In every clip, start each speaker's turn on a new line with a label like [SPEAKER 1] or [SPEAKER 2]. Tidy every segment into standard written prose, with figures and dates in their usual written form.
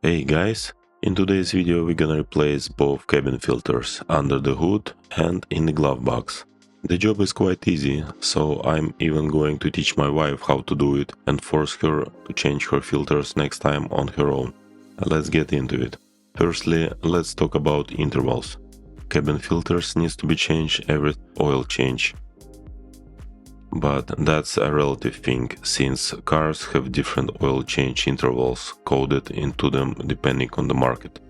[SPEAKER 1] Hey guys, in today's video we're gonna replace both cabin filters under the hood and in the glove box. The job is quite easy, so I'm even going to teach my wife how to do it and force her to change her filters next time on her own. Let's get into it. Firstly, let's talk about intervals. Cabin filters needs to be changed every oil change. But that's a relative thing, since cars have different oil change intervals coded into them depending on the market.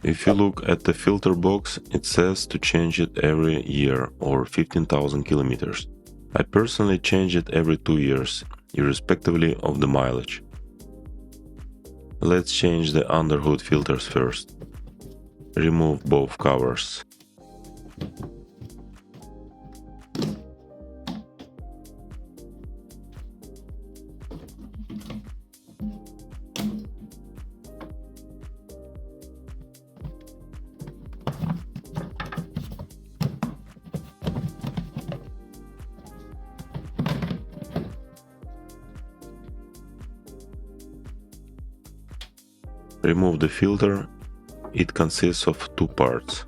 [SPEAKER 1] If you look at the filter box, it says to change it every year or 15,000 kilometers. I personally change it every 2 years, irrespectively of the mileage. Let's change the underhood filters first. Remove both covers. Remove the filter. It consists of two parts.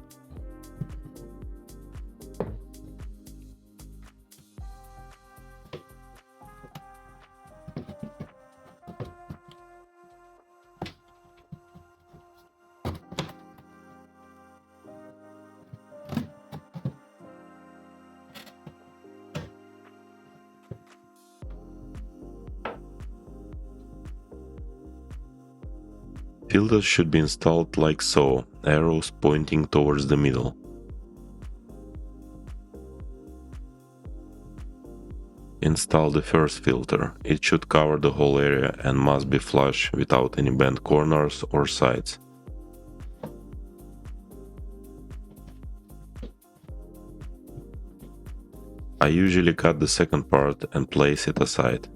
[SPEAKER 1] Filters should be installed like so, arrows pointing towards the middle. Install the first filter. It should cover the whole area and must be flush without any bent corners or sides. I usually cut the second part and place it aside.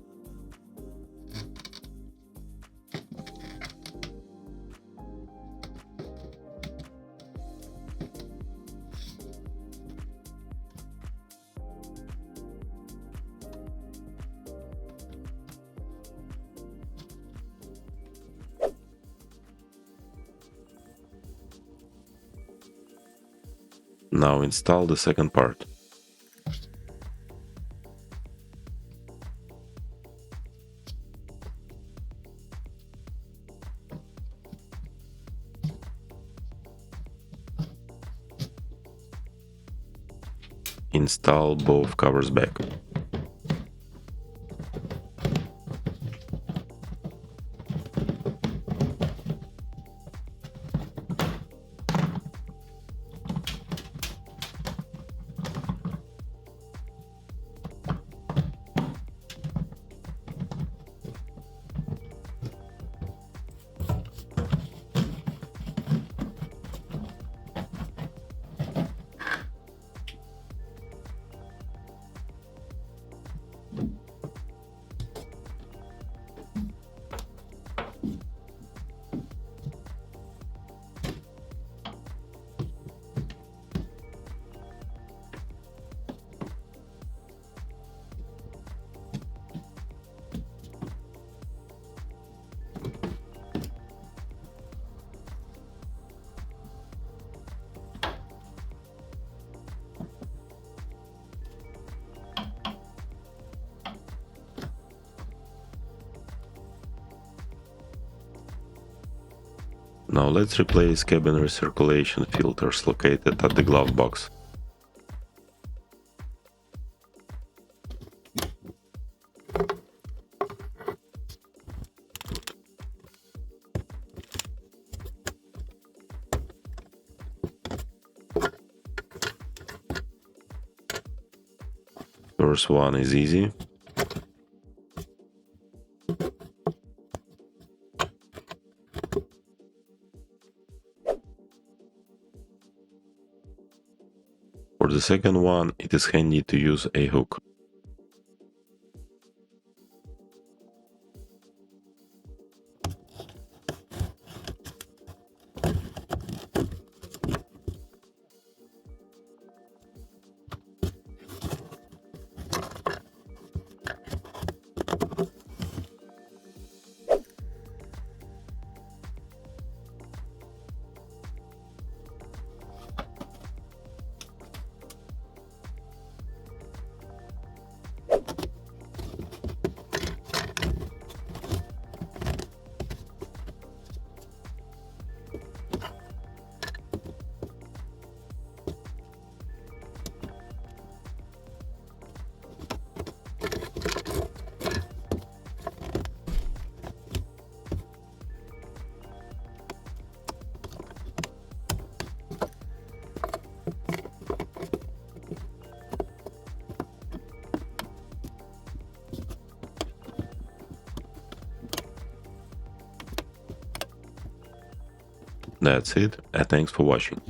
[SPEAKER 1] Now install the second part. Install both covers back. Now let's replace cabin recirculation filters located at the glove box. First one is easy. For the second one, it is handy to use a hook. That's it, and thanks for watching.